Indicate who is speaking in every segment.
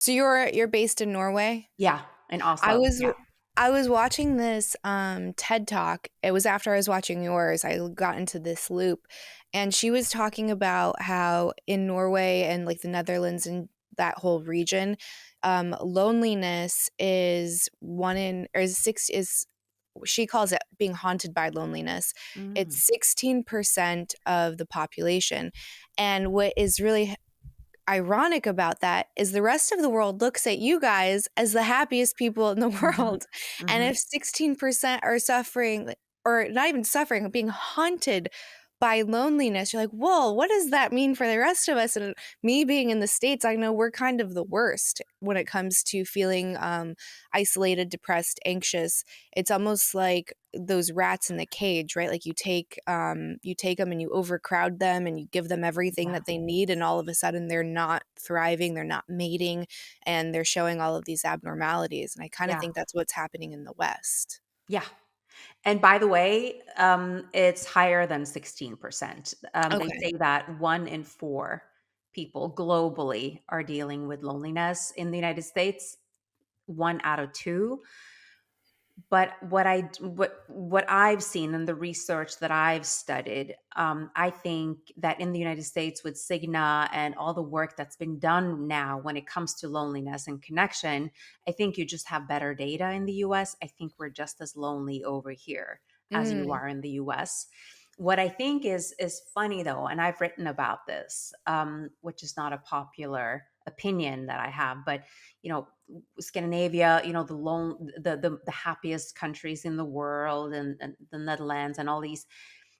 Speaker 1: So you're based in Norway?
Speaker 2: Yeah, in
Speaker 1: I
Speaker 2: Oslo.
Speaker 1: was
Speaker 2: Yeah.
Speaker 1: I was watching this TED Talk. It was after I was watching yours. I got into this loop, and she was talking about how in Norway and like the Netherlands and that whole region, loneliness is one in or is six is she calls it being haunted by loneliness.
Speaker 2: Mm.
Speaker 1: It's 16% of the population, and what is really ironic about that is the rest of the world looks at you guys as the happiest people in the
Speaker 2: Mhm.
Speaker 1: world. And
Speaker 2: Mhm.
Speaker 1: if 16% are suffering, or not even suffering, being haunted by loneliness, you're like, whoa, what does that mean for the rest of us? And me being in the States, I know we're kind of the worst when it comes to feeling isolated, depressed, anxious. It's almost like those rats in the cage, right? Like you take them and you overcrowd them and you give them everything
Speaker 2: Yeah.
Speaker 1: that they need, and all of a sudden they're not thriving, they're not mating, and they're showing all of these abnormalities. And I kind of
Speaker 2: Yeah.
Speaker 1: think that's what's happening in the West.
Speaker 2: Yeah. And by the way, it's higher than 16%. They
Speaker 1: Okay.
Speaker 2: say that 1 in 4 people globally are dealing with loneliness in the United States, 1 out of 2. But what I've seen in the research that I've studied, I think that in the United States with Cigna and all the work that's been done now when it comes to loneliness and connection, I think you just have better data in the US. I think we're just as lonely over here as you
Speaker 1: Mm,
Speaker 2: are in the US. What I think is funny though, and I've written about this, which is not a popular opinion that I have, but you know, Scandinavia, the happiest countries in the world, and the Netherlands and all these,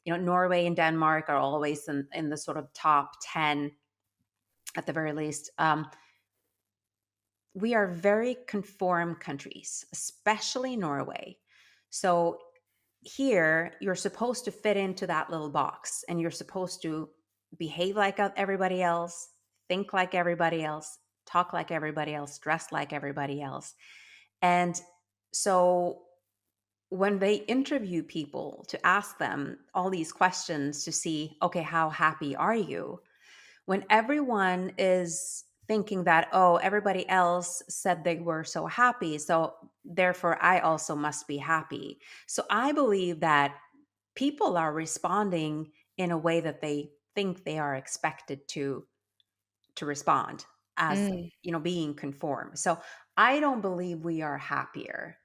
Speaker 2: Norway and Denmark are always in the sort of top 10 at the very least. We are very conform countries, especially Norway. So here you're supposed to fit into that little box and you're supposed to behave like everybody else, think like everybody else, talk like everybody else, dress like everybody else. And so when they interview people to ask them all these questions to see, okay, how happy are you? When everyone is thinking that, oh, everybody else said they were so happy, so therefore I also must be happy. So I believe that people are responding in a way that they think they are expected to respond as
Speaker 1: mm,
Speaker 2: being conformed. So I don't believe we are happier.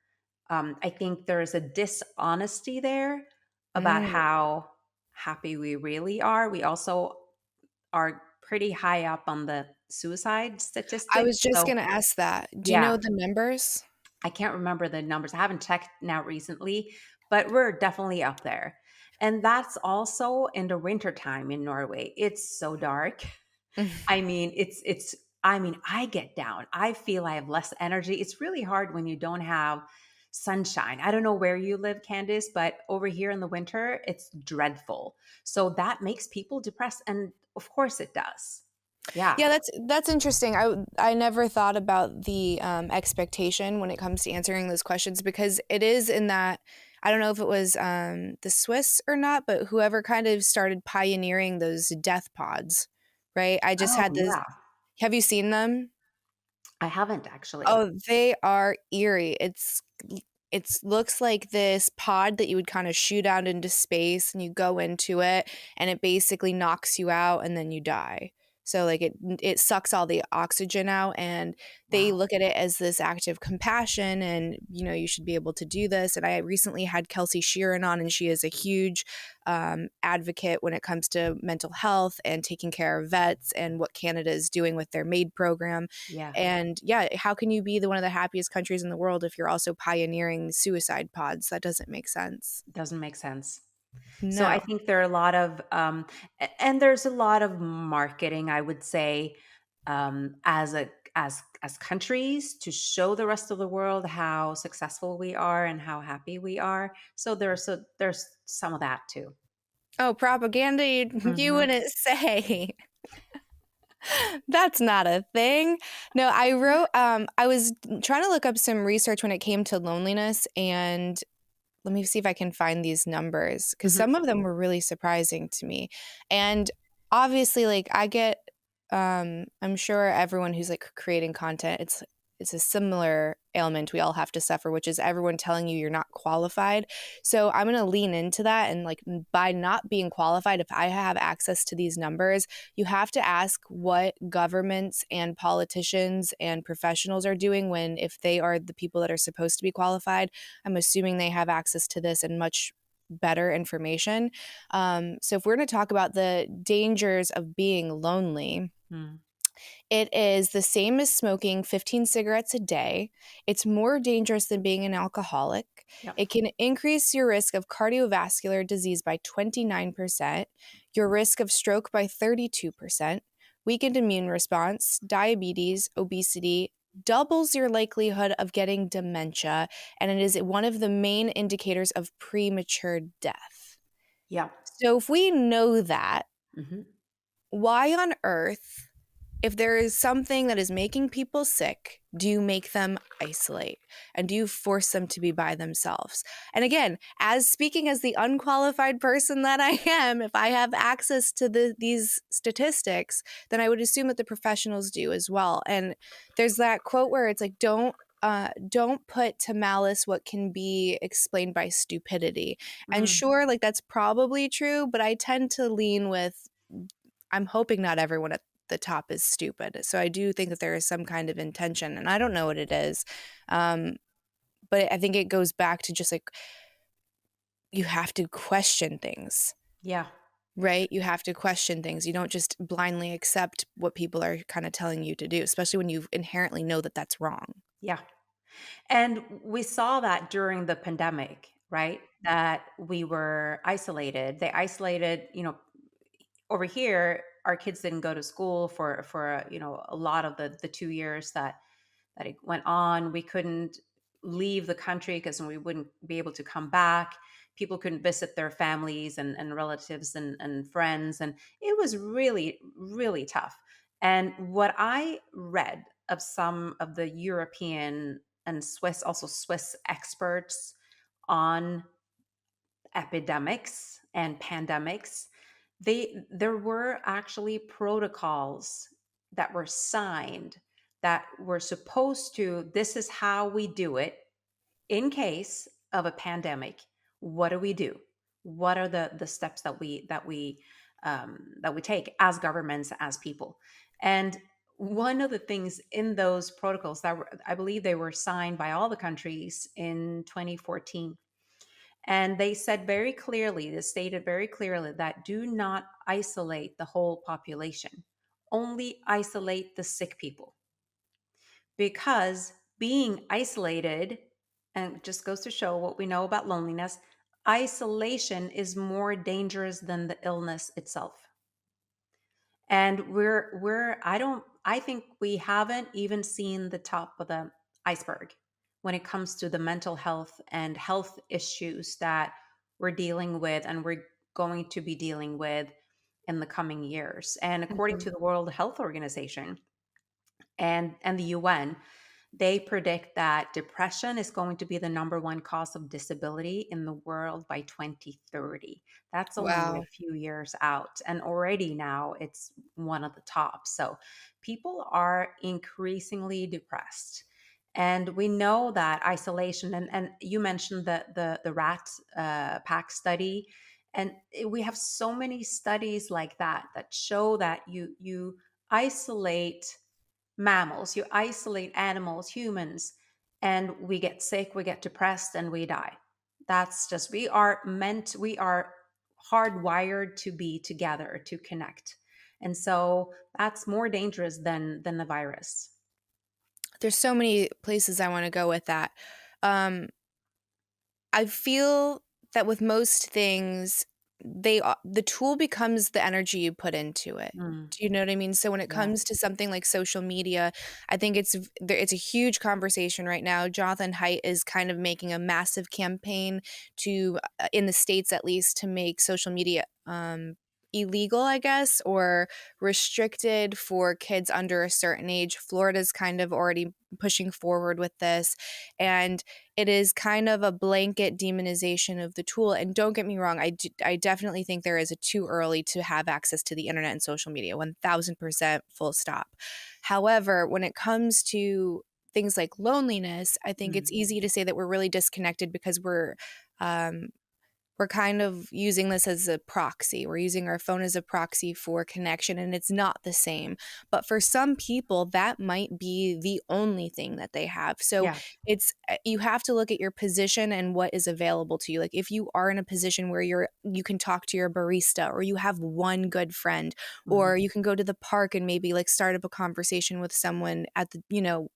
Speaker 2: I think there is a dishonesty there about
Speaker 1: mm.
Speaker 2: how happy we really are. We also are pretty high up on the suicide
Speaker 1: I
Speaker 2: statistics.
Speaker 1: was just
Speaker 2: So
Speaker 1: gonna ask that. Do you
Speaker 2: yeah,
Speaker 1: know the numbers?
Speaker 2: I can't remember the numbers. I haven't checked now recently, but we're definitely up there. And that's also in the wintertime in Norway. It's so dark. I mean, I get down. I feel I have less energy. It's really hard when you don't have sunshine. I don't know where you live, Candice, but over here in the winter, it's dreadful. So that makes people depressed. And of course it does. Yeah.
Speaker 1: Yeah, that's interesting. I never thought about the expectation when it comes to answering those questions, because it is in that I don't know if it was the Swiss or not, but whoever kind of started pioneering those death pods, right? I just
Speaker 2: Oh,
Speaker 1: had this.
Speaker 2: yeah.
Speaker 1: Have you seen them?
Speaker 2: I haven't actually.
Speaker 1: Oh, they are eerie. It's looks like this pod that you would kind of shoot out into space, and you go into it and it basically knocks you out and then you die. So like it sucks all the oxygen out, and they
Speaker 2: Wow.
Speaker 1: look at it as this act of compassion, and you should be able to do this. And I recently had Kelsey Sheeran on, and she is a huge advocate when it comes to mental health and taking care of vets and what Canada is doing with their MAID program.
Speaker 2: Yeah.
Speaker 1: And yeah, how can you be one of the happiest countries in the world if you're also pioneering suicide pods? That doesn't make sense.
Speaker 2: Doesn't make sense. So I
Speaker 1: No.
Speaker 2: think there are a lot of, and there's a lot of marketing, I would say, as countries to show the rest of the world how successful we are and how happy we are. So there's some of that too.
Speaker 1: Oh, propaganda, you
Speaker 2: Hmm.
Speaker 1: wouldn't say. That's not a thing. No, I was trying to look up some research when it came to loneliness, and let me see if I can find these numbers because
Speaker 2: Hmm.
Speaker 1: some of them were really surprising to me. And obviously, like, I get I'm sure everyone who's, like, creating content, it's a similar ailment we all have to suffer, which is everyone telling you you're not qualified. So I'm gonna lean into that and, like, by not being qualified, if I have access to these numbers, you have to ask what governments and politicians and professionals are doing when if they are the people that are supposed to be qualified, I'm assuming they have access to this and much better information. So if we're gonna talk about the dangers of being lonely,
Speaker 2: Mm.
Speaker 1: it is the same as smoking 15 cigarettes a day. It's more dangerous than being an alcoholic.
Speaker 2: Yep.
Speaker 1: It can increase your risk of cardiovascular disease by 29%, your risk of stroke by 32%, weakened immune response, diabetes, obesity, doubles your likelihood of getting dementia, and it is one of the main indicators of premature death.
Speaker 2: Yeah.
Speaker 1: So if we know that,
Speaker 2: Hmm.
Speaker 1: why on earth, if there is something that is making people sick, do you make them isolate? And do you force them to be by themselves? And again, as speaking as the unqualified person that I am, if I have access to these statistics, then I would assume that the professionals do as well. And there's that quote where it's like, don't put to malice what can be explained by stupidity. And
Speaker 2: Mm.
Speaker 1: sure, like that's probably true, but I tend to lean with I'm hoping not everyone at the top is stupid. So I do think that there is some kind of intention, and I don't know what it is. Um, but I think it goes back to just like you have to question things,
Speaker 2: Yeah.
Speaker 1: right? You have to question things. You don't just blindly accept what people are kind of telling you to do, especially when you inherently know that that's wrong.
Speaker 2: Yeah. And we saw that during the pandemic, right? That we were isolated. They isolated, over here, our kids didn't go to school for a lot of the 2 years that it went on. We couldn't leave the country because we wouldn't be able to come back. People couldn't visit their families and relatives and friends. And it was really, really tough. And what I read of some of the European and Swiss, also Swiss experts on epidemics and pandemics, there were actually protocols that were signed that were supposed to, this is how we do it in case of a pandemic. What do we do? What are the steps that we take as governments, as people? And one of the things in those protocols that were, I believe they were signed by all the countries in 2014, and they said very clearly, they stated very clearly that do not isolate the whole population, only isolate the sick people. Because being isolated, and just goes to show what we know about loneliness, isolation is more dangerous than the illness itself. And I think we haven't even seen the top of the iceberg when it comes to the mental health and health issues that we're dealing with and we're going to be dealing with in the coming years. And according
Speaker 1: Mhm.
Speaker 2: to the World Health Organization and the UN, they predict that depression is going to be the number one cause of disability in the world by 2030. That's only a
Speaker 1: Wow.
Speaker 2: few years out. And already now it's one of the top. So people are increasingly depressed. And we know that isolation, and you mentioned the rat pack study. And we have so many studies like that that show that you isolate mammals, you isolate animals, humans, and we get sick, we get depressed, and we die. That's just, we are hardwired to be together, to connect. And so that's more dangerous than the virus.
Speaker 1: There's so many places I want to go with that. Um, I feel that with most things, the tool becomes the energy you put into it.
Speaker 2: Mm,
Speaker 1: Do you know what I mean? So when it
Speaker 2: yeah.
Speaker 1: comes to something like social media, I think it's a huge conversation right now. Jonathan Haidt is kind of making a massive campaign to in the States at least to make social media illegal, I guess, or restricted for kids under a certain age. Florida's kind of already pushing forward with this, and it is kind of a blanket demonization of the tool. And don't get me wrong, I definitely think there is a too early to have access to the internet and social media, 1000% full stop. However, when it comes to things like loneliness, I think it's
Speaker 2: Mm.
Speaker 1: easy to say that we're really disconnected because um, we're kind of using this as a proxy. We're using our phone as a proxy for connection, and it's not the same. But for some people, that might be the only thing that they have. So
Speaker 2: Yeah.
Speaker 1: you have to look at your position and what is available to you. Like if you are in a position where you can talk to your barista, or you have one good friend, or
Speaker 2: Mhm.
Speaker 1: you can go to the park and maybe like start up a conversation with someone at the,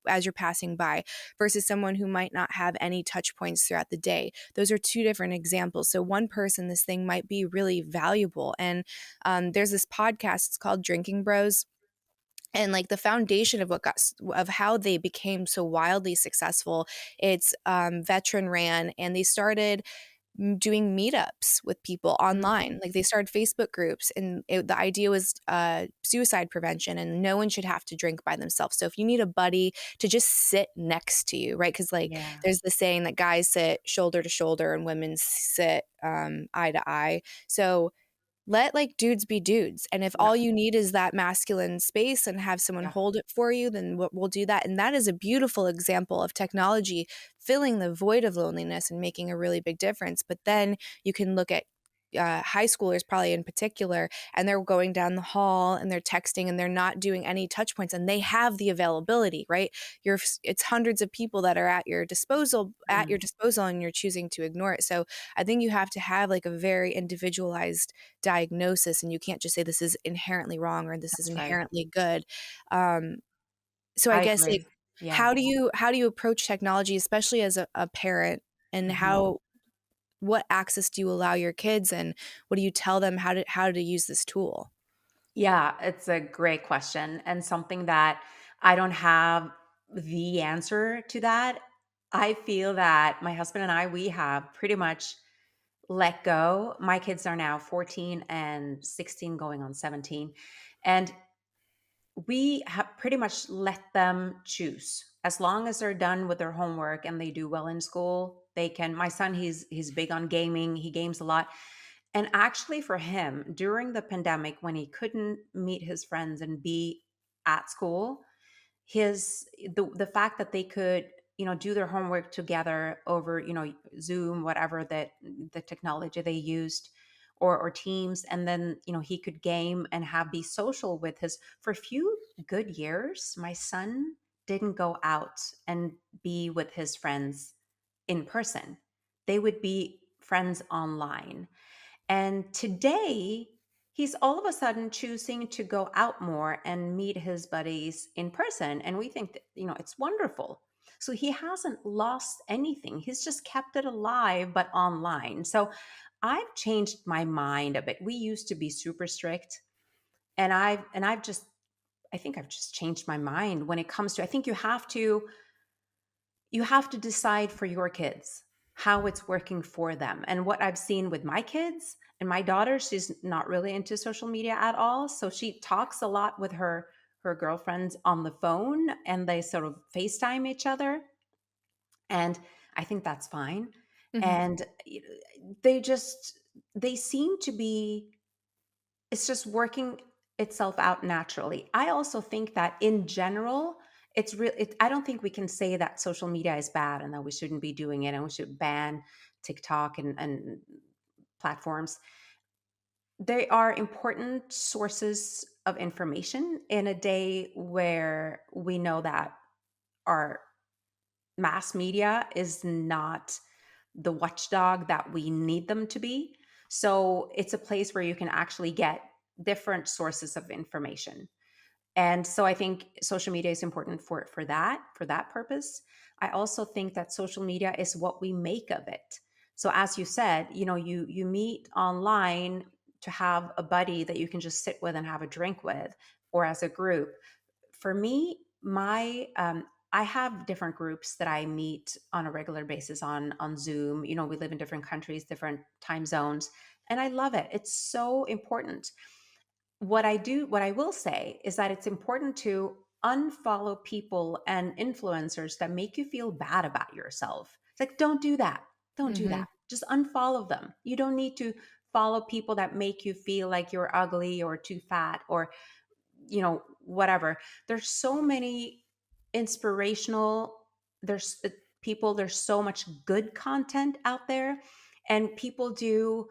Speaker 1: as you're passing by, versus someone who might not have any touch points throughout the day. Those are two different examples. So one person, this thing might be really valuable. And there's this podcast, it's called Drinking Bros, and like the foundation of of how they became so wildly successful, it's veteran ran, and they started doing meetups with people
Speaker 2: Mhm.
Speaker 1: online. Like they started Facebook groups, and the idea was suicide prevention, and no one should have to drink by themselves. So if you need a buddy to just sit next to you, right? Because like
Speaker 2: Yeah.
Speaker 1: there's the saying that guys sit shoulder to shoulder and women sit eye to eye. So let like dudes be dudes. And if
Speaker 2: Yeah.
Speaker 1: all you need is that masculine space and have someone
Speaker 2: Yeah.
Speaker 1: hold it for you, then we'll do that. And that is a beautiful example of technology filling the void of loneliness and making a really big difference. But then you can look at high schoolers, probably in particular, and they're going down the hall and they're texting and they're not doing any touch points, and they have the availability, right? It's hundreds of people that are
Speaker 2: Mm.
Speaker 1: at your disposal, and you're choosing to ignore it. So I think you have to have like a very individualized diagnosis, and you can't just say this is inherently wrong or this is
Speaker 2: That's right.
Speaker 1: inherently good. um so I
Speaker 2: I
Speaker 1: guess like
Speaker 2: agree. Yeah.
Speaker 1: how do you approach technology, especially as a parent, and
Speaker 2: Mhm.
Speaker 1: what access do you allow your kids, and what do you tell them how to use this tool?
Speaker 2: Yeah, it's a great question and something that I don't have the answer to that. I feel that my husband and I, we have pretty much let go. My kids are now 14 and 16 going on 17. And we have pretty much let them choose. As long as they're done with their homework and they do well in school, they can. My son, he's big on gaming. He games a lot. And actually for him, during the pandemic when he couldn't meet his friends and be at school, the fact that they could do their homework together over Zoom, whatever that the technology they used, or Teams, and then he could game and have be social with his for a few good years. My son didn't go out and be with his friends in person. They would be friends online, and today, he's all of a sudden choosing to go out more and meet his buddies in person. And we think that, it's wonderful. So he hasn't lost anything. He's just kept it alive, but online. So I've changed my mind a bit. We used to be super strict. I think I've just changed my mind when it comes to, I think you have to decide for your kids how it's working for them. And what I've seen with my kids and my daughter, she's not really into social media at all. So she talks a lot with her girlfriends on the phone, and they sort of FaceTime each other. And I think that's fine.
Speaker 1: Mhm.
Speaker 2: And they seem to be, it's just working itself out naturally. I also think that in general, I don't think we can say that social media is bad and that we shouldn't be doing it and we should ban TikTok and platforms. They are important sources of information in a day where we know that our mass media is not the watchdog that we need them to be. So it's a place where you can actually get different sources of information. And so I think social media is important for that purpose. I also think that social media is what we make of it. So as you said, you meet online to have a buddy that you can just sit with and have a drink with, or as a group. For me, my I have different groups that I meet on a regular basis on Zoom. We live in different countries, different time zones, And I love it. It's so important. What I will say is that it's important to unfollow people and influencers that make you feel bad about yourself. It's like, don't do that. Don't do
Speaker 1: Mhm.
Speaker 2: that. Just unfollow them. You don't need to follow people that make you feel like you're ugly or too fat or, whatever. There's so many inspirational, there's people, there's so much good content out there, and people do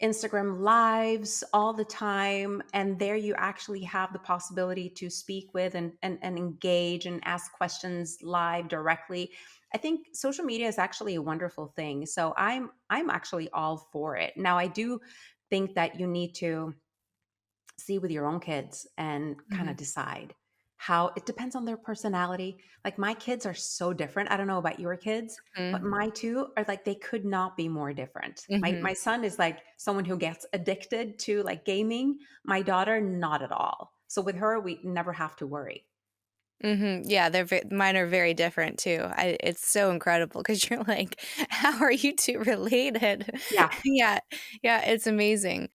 Speaker 2: Instagram lives all the time. And there you actually have the possibility to speak with and engage and ask questions live directly. I think social media is actually a wonderful thing. So I'm actually all for it. Now I do think that you need to see with your own kids and kind of
Speaker 1: Mhm.
Speaker 2: decide how it depends on their personality. Like my kids are so different. I don't know about your kids, but
Speaker 1: Mhm.
Speaker 2: my two are like they could not be more different. My
Speaker 1: Mhm.
Speaker 2: son is like someone who gets addicted to like gaming. My daughter not at all. So with her we never have to worry.
Speaker 1: Mhm. Yeah, mine are very different too. It's so incredible because 'cause you're like, "How are you 2 related?"
Speaker 2: Yeah.
Speaker 1: Yeah. Yeah, it's amazing.